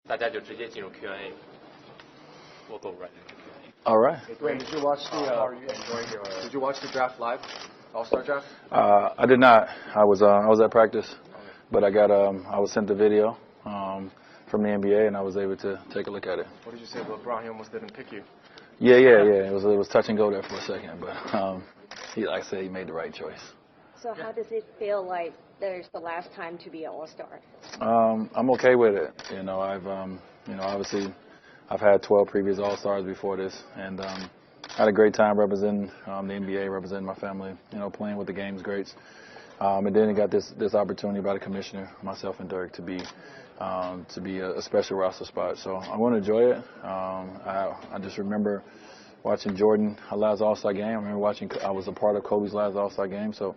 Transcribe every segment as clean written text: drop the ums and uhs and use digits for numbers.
大家就直接进入 Q&A。We'll go right into Q&A. All right. Dwyane, did you watch Did you watch the draft live? All-Star draft? I did not. I was at practice, but I was sent the video from the NBA, and I was able to take a look at it. What did you say? LeBron, he almost didn't pick you. Yeah. It was touch and go there for a second, but like I said, he made the right choice. So how does it feel like there's the last time to be an All-Star? I'm okay with it. Obviously, I've had 12 previous All-Stars before this, and I had a great time representing the NBA, representing my family. Playing with the game's greats. And then I got this opportunity by the commissioner, myself and Dirk, to be a special roster spot. So I want to enjoy it. I just remember watching Jordan last All-Star game. I remember I was a part of Kobe's last All-Star game. So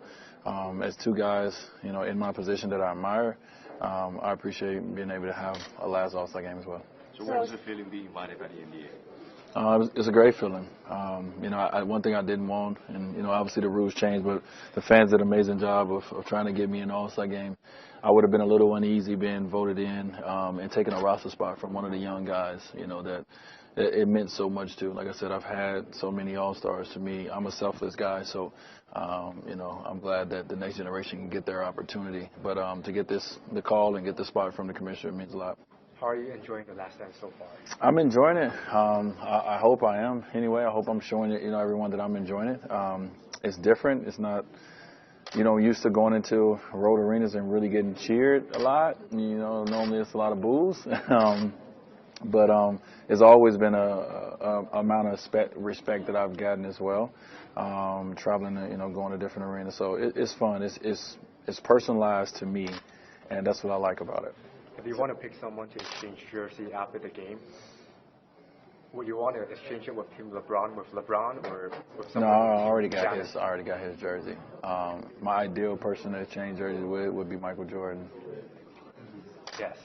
as two guys, in my position that I admire, I appreciate being able to have a last All-Star game as well. So what was the feeling being invited by the NBA? It's a great feeling. One thing I didn't want, and obviously the rules changed, but the fans did an amazing job of trying to get me an All-Star game. I would have been a little uneasy being voted in and taking a roster spot from one of the young guys. That it meant so much to. Like I said, I've had so many All-Stars. To me, I'm a selfless guy, so I'm glad that the next generation can get their opportunity. But to get the call and get the spot from the commissioner means a lot. How are you enjoying the last dance so far? I'm enjoying it. I hope I am. Anyway, I hope I'm showing it, everyone that I'm enjoying it. It's different. It's not, used to going into road arenas and really getting cheered a lot. Normally it's a lot of boos. But it's always been a amount of respect that I've gotten as well. Traveling, going to different arenas. So it's fun. It's personalized to me, and that's what I like about it. If you want to pick someone to exchange jersey after the game, would you want to exchange it with Team LeBron or with someone? No, I already got his jersey. My ideal person to exchange jerseys with would be Michael Jordan. Yes.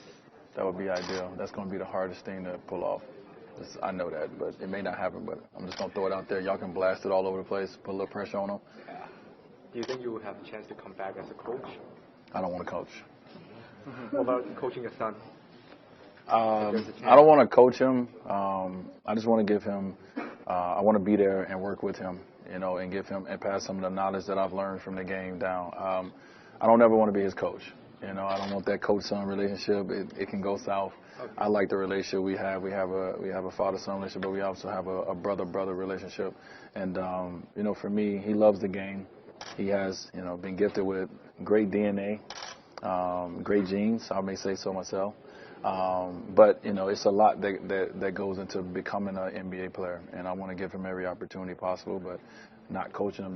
That would be ideal. That's going to be the hardest thing to pull off. I know that, but it may not happen. But I'm just going to throw it out there. Y'all can blast it all over the place, put a little pressure on them. Yeah. Do you think you will have a chance to come back as a coach? I don't want to coach. What about coaching your son? I don't want to coach him. I just want to give him. I want to be there and work with him, and give him and pass some of the knowledge that I've learned from the game down. I don't ever want to be his coach. I don't want that coach-son relationship. It can go south. Okay. I like the relationship we have. We have a father-son relationship, but we also have a brother-brother relationship. And for me, he loves the game. He has been gifted with great DNA. Great genes, I may say so myself. But it's a lot that goes into becoming an NBA player, and I want to give him every opportunity possible, but not coaching him,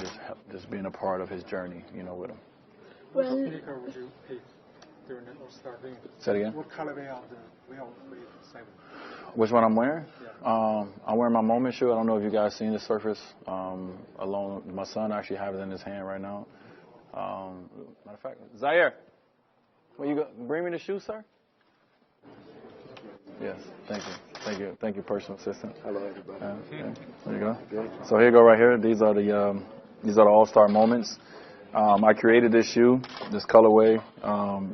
just being a part of his journey, with him. What sneaker would you pick during the All-Star game? Say it again? What colorway of the Dwyane Wade 7? Which one I'm wearing? Yeah. I'm wearing my Moment shoe. I don't know if you guys seen the Surface. Alone, my son actually has it in his hand right now. Matter of fact, Zaire. Will you bring me the shoe, sir? Yes, thank you, personal assistant. Hello, everybody. There you go. Good. So here you go, right here. These are the All-Star moments. I created this shoe, this colorway,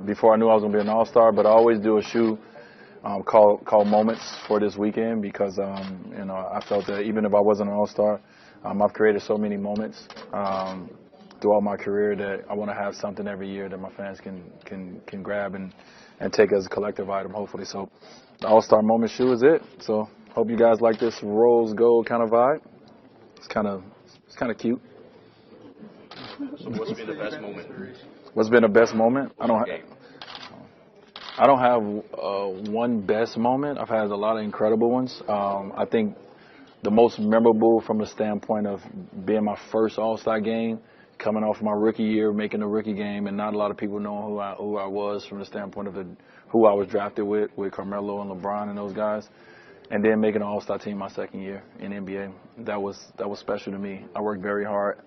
before I knew I was going to be an All-Star. But I always do a shoe called Moments for this weekend because I felt that even if I wasn't an All-Star, I've created so many moments. Throughout my career that I want to have something every year that my fans can grab and take as a collective item, hopefully. So the All-Star Moment shoe is it. So hope you guys like this rose gold kind of vibe. It's kind of cute. So what's been the best moment? What's been the best moment? I don't have one best moment. I've had a lot of incredible ones. I think the most memorable from the standpoint of being my first All-Star game, coming off my rookie year, making a rookie game, and not a lot of people knowing who I was from the standpoint of who I was drafted with Carmelo and LeBron and those guys, and then making an All-Star team my second year in NBA. That was special to me. I worked very hard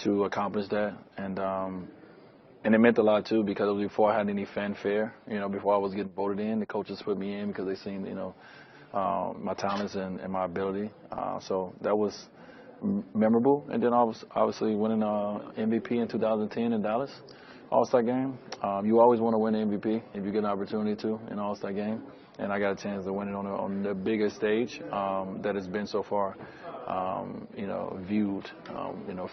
to accomplish that, and it meant a lot too because it was before I had any fanfare. Before I was getting voted in, the coaches put me in because they seen my talents and my ability. So that was memorable. And then obviously winning MVP in 2010 in Dallas, All-Star game. You always want to win the MVP if you get an opportunity to in an All-Star game. and I got a chance to win it on the biggest stage that has been so far, viewed,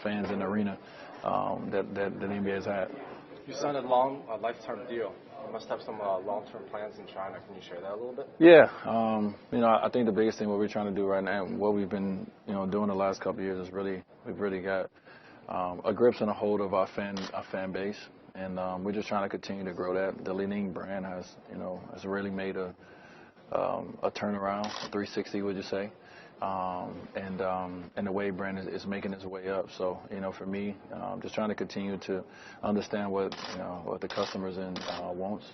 fans in the arena that the NBA has had. You signed a lifetime deal. You must have some long-term plans in China. Can you share that a little bit? Yeah, I think the biggest thing what we're trying to do right now, what we've been, doing the last couple of years is we've really got a grips and a hold of our fan base, and we're just trying to continue to grow that. The Li-Ning brand has really made a turnaround, a 360, would you say? And the Wade brand is making its way up. So, for me, just trying to continue to understand what the customers wants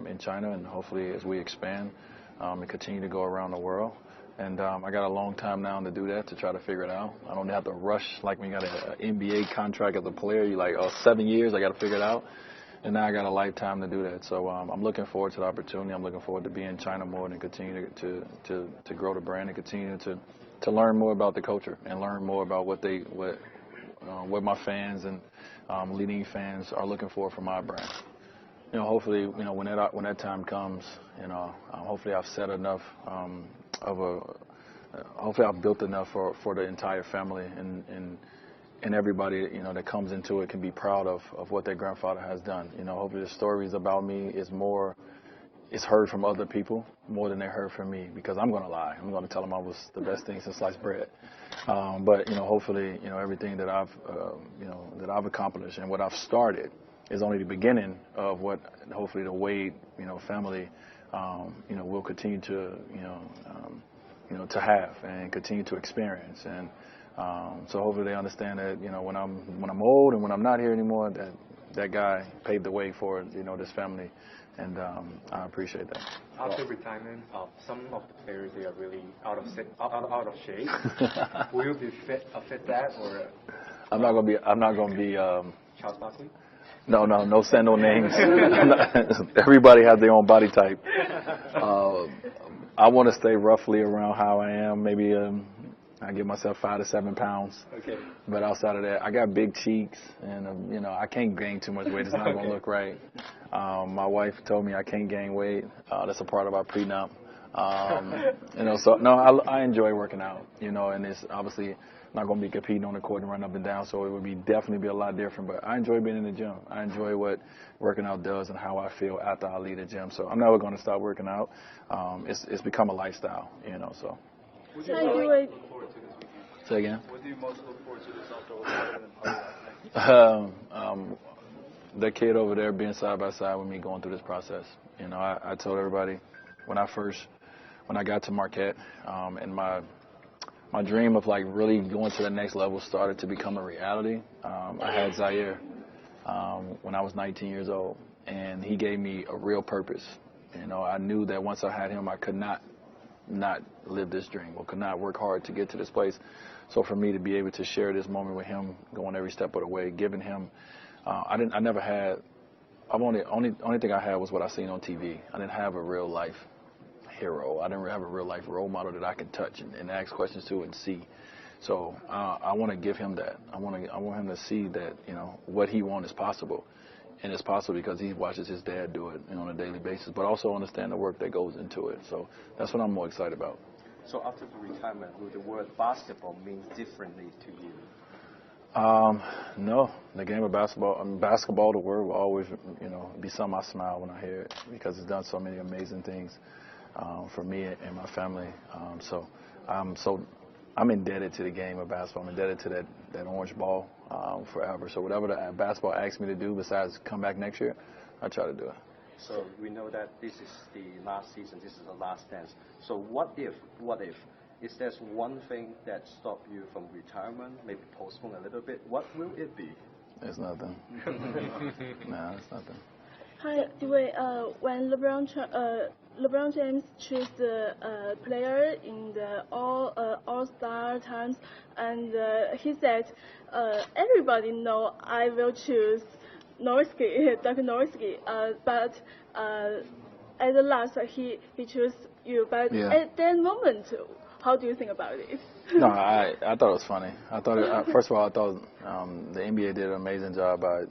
in China, and hopefully as we expand and continue to go around the world. And I got a long time now to do that, to try to figure it out. I don't have to rush like when you got an NBA contract as a player. You're like, 7 years, I got to figure it out. And now I got a lifetime to do that. So I'm looking forward to the opportunity. I'm looking forward to being in China more and continue to grow the brand and continue to learn more about the culture and learn more about what my fans and leading fans are looking for from my brand. Hopefully, when that time comes, hopefully I've said enough hopefully I've built enough for the entire family and everybody, that comes into it can be proud of what their grandfather has done. Hopefully the stories about me is heard from other people more than they heard from me, because I'm going to lie. I'm going to tell them I was the best thing since sliced bread. But, hopefully, everything that I've accomplished and what I've started is only the beginning of what hopefully the Wade, family, will continue to, to have and continue to experience. And so hopefully they understand that, when I'm old and when I'm not here anymore, that guy paved the way for, this family. And I appreciate that. After retirement, some of the players, they are really out of shape. Will you be fit that, or? I'm not gonna be. Charles Barkley? No, send no names. Everybody has their own body type. I want to stay roughly around how I am. Maybe I give myself 5 to 7 pounds. Okay. But outside of that, I got big cheeks, and I can't gain too much weight. It's not gonna look right. My wife told me I can't gain weight. That's a part of our prenup. So no, I enjoy working out. And it's obviously not going to be competing on the court and run up and down. So it would definitely be a lot different. But I enjoy being in the gym. I enjoy what working out does and how I feel after I leave the gym. So I'm never going to stop working out. It's become a lifestyle. So. What do you look forward to this weekend? Say again. What do you most look forward to this after the kid over there being side by side with me going through this process. I told everybody when I got to Marquette, and my dream of like really going to the next level started to become a reality. I had Zaire when I was 19 years old, and he gave me a real purpose. I knew that once I had him, I could not live this dream or could not work hard to get to this place. So for me to be able to share this moment with him, going every step of the way, giving him, only thing I had was what I seen on TV. I didn't have a real life hero. I didn't have a real life role model that I can touch and ask questions to and see. So I want to give him that. I want him to see that what he wants is possible, and it's possible because he watches his dad do it on a daily basis, but also understand the work that goes into it. So that's what I'm more excited about. So after the retirement, will the word basketball mean differently to you? No, the game of basketball, the word will always, be something I smile when I hear it because it's done so many amazing things for me and my family. So I'm indebted to the game of basketball. I'm indebted to that orange ball forever. So whatever the basketball asks me to do besides come back next year, I try to do it. So we know that this is the last season, this is the last dance. So what if, is there one thing that stopped you from retirement, maybe postpone a little bit, what will it be? There's nothing. No, it's nothing. Hi, Dwyane. When LeBron James chose the player in the All-Star times, and he said, everybody know I will choose Nowitzki, Dr. Nowitzki, but at the last he chose you. But at that moment, how do you think about it? No, I thought it was funny. I thought first of all, I thought the NBA did an amazing job by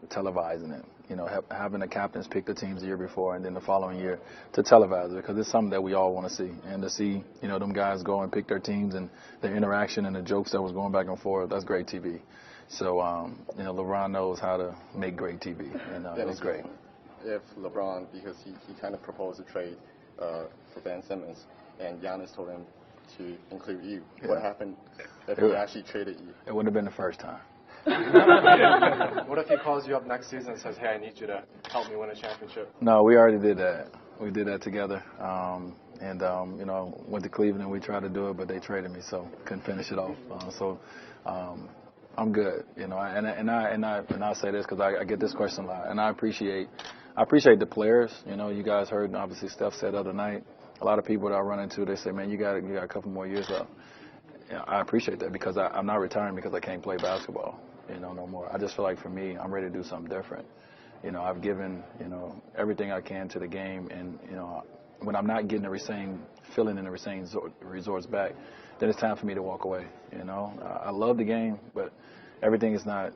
televising it. You know, having the captains pick the teams the year before and then the following year to televise it, because it's something that we all want to see. And to see, you know, them guys go and pick their teams and their interaction and the jokes that was going back and forth, that's great TV. So, you know, LeBron knows how to make great TV, and it was great. If LeBron, because he kind of proposed a trade for Ben Simmons, and Giannis told him to include you, what happened if he actually traded you? It wouldn't have been the first time. What if he calls you up next season and says, hey, I need you to help me win a championship? No, we already did that. We did that together. You know, went to Cleveland and we tried to do it, but they traded me, so couldn't finish it off. I'm good, you know, and I'll say this because I get this question a lot, and I appreciate the players. You know, you guys heard, obviously, Steph said the other night, a lot of people that I run into, they say, man, you got a couple more years up. You know, I appreciate that because I'm not retiring because I can't play basketball, you know, no more. I just feel like for me, I'm ready to do something different. You know, I've given, you know, everything I can to the game, and, you know, when I'm not getting the same feeling and the same resorts back, then it's time for me to walk away. You know, I love the game, but everything is not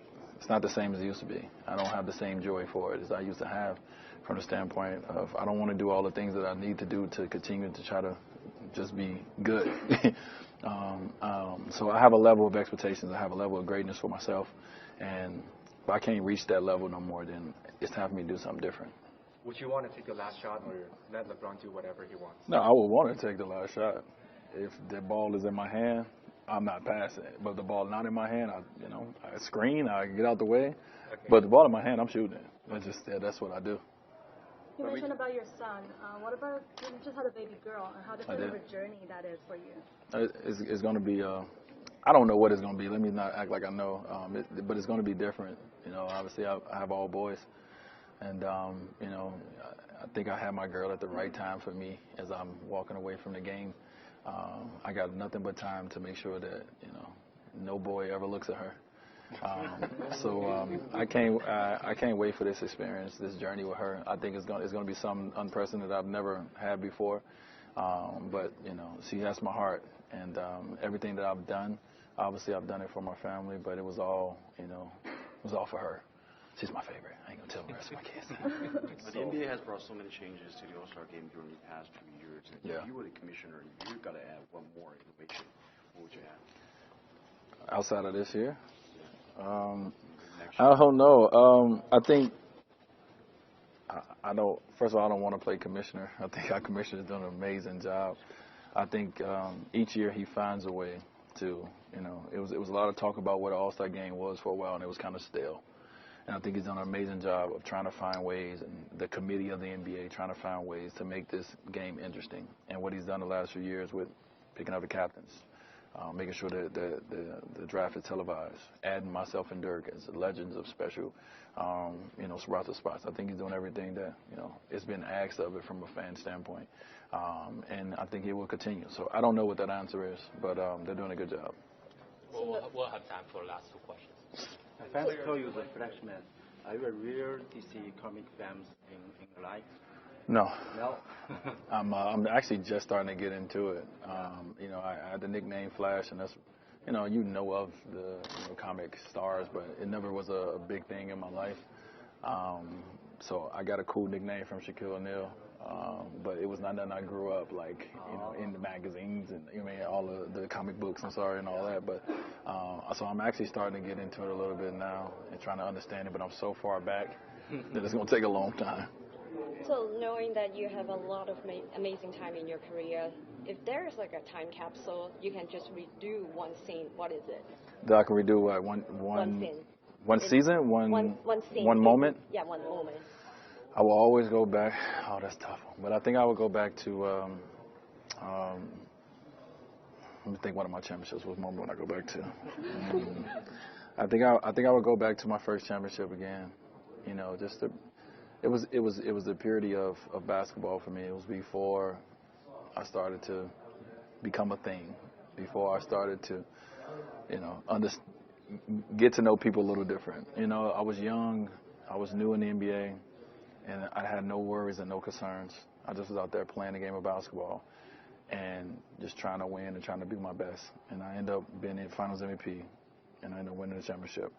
the same as it used to be. I don't have the same joy for it as I used to have, from the standpoint of I don't want to do all the things that I need to do to continue to try to just be good. So I have a level of expectations. I have a level of greatness for myself, and if I can't reach that level no more, then it's time for me to do something different. Would you want to take the last shot or let LeBron do whatever he wants? No, I would want to take the last shot. If the ball is in my hand, I'm not passing it. But if the ball not in my hand, I screen, I get out the way. Okay. But the ball in my hand, I'm shooting it. That's what I do. You mentioned about your son. What about, you just had a baby girl, and how different of a journey that is for you? It's going to be, I don't know what it's going to be. Let me not act like I know. But it's going to be different. You know, obviously I have all boys. And, you know, I think I had my girl at the right time for me as I'm walking away from the game. I got nothing but time to make sure that, you know, no boy ever looks at her. I can't wait for this experience, this journey with her. I think it's going to be something unprecedented I've never had before. But, you know, she has my heart. And everything that I've done, obviously I've done it for my family, but it was all, you know, it was all for her. She's my favorite. I ain't going to tell the rest of my kids. But the NBA has brought so many changes to the All-Star game during the past 2 years. Yeah. If you were the commissioner, you've got to add one more innovation. What would you add? Outside of this year? I don't know. I think, I don't, first of all, I don't want to play commissioner. I think our commissioner has done an amazing job. I think each year he finds a way to, you know, it was a lot of talk about what an All-Star game was for a while, and it was kind of stale. And I think he's done an amazing job of trying to find ways, and the committee of the NBA trying to find ways to make this game interesting. And what he's done the last few years with picking up the captains, making sure that the draft is televised, adding myself and Dirk as legends of special, you know, roster spots. I think he's doing everything that, you know, it's been asked of it from a fan standpoint. And I think he will continue. So I don't know what that answer is, but they're doing a good job. Well, we'll have time for the last two questions. Fans call you the freshman. Are you a real DC comic fans in your life? No. No. I'm actually just starting to get into it. You know, I had the nickname Flash, and that's, you know of the comic stars, but it never was a big thing in my life. So I got a cool nickname from Shaquille O'Neal, but it was not nothing I grew up like, you know, in the magazines and all the comic books. I'm sorry and all that, but so I'm actually starting to get into it a little bit now and trying to understand it. But I'm so far back that it's going to take a long time. So knowing that you have a lot of amazing time in your career, if there's like a time capsule, you can just redo one scene. What is it? That I can redo what one scene. One season? One scene. One moment? Yeah, one moment. I will always go back. Oh, that's tough. But I think I would go back to. Let me think. One of my championships was moment when I go back to. I think I would go back to my first championship again. You know, just to. It was the purity of basketball for me. It was before I started to become a thing. Before I started to, you know, get to know people a little different. You know, I was young. I was new in the NBA. And I had no worries and no concerns. I just was out there playing the game of basketball and just trying to win and trying to be my best. And I ended up being in Finals MVP, and I ended up winning the championship.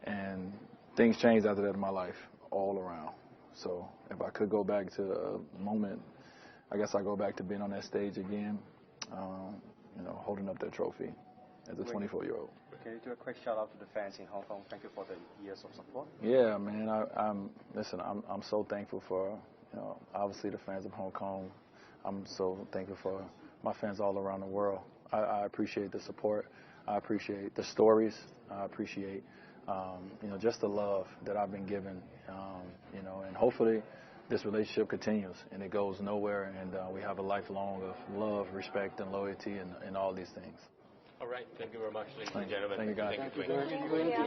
And things changed after that in my life, all around. So if I could go back to a moment, I guess I go back to being on that stage again, holding up that trophy as a 24-year-old. Can you do a quick shout out to the fans in Hong Kong? Thank you for the years of support. Yeah, man. I'm so thankful for, obviously the fans of Hong Kong. I'm so thankful for my fans all around the world. I appreciate the support. I appreciate the stories. I appreciate, just the love that I've been given, and hopefully this relationship continues and it goes nowhere, and we have a lifelong of love, respect, and loyalty and all these things. All right. Thank you very much, ladies and gentlemen. Thank you, guys. Thank you, Dwyane.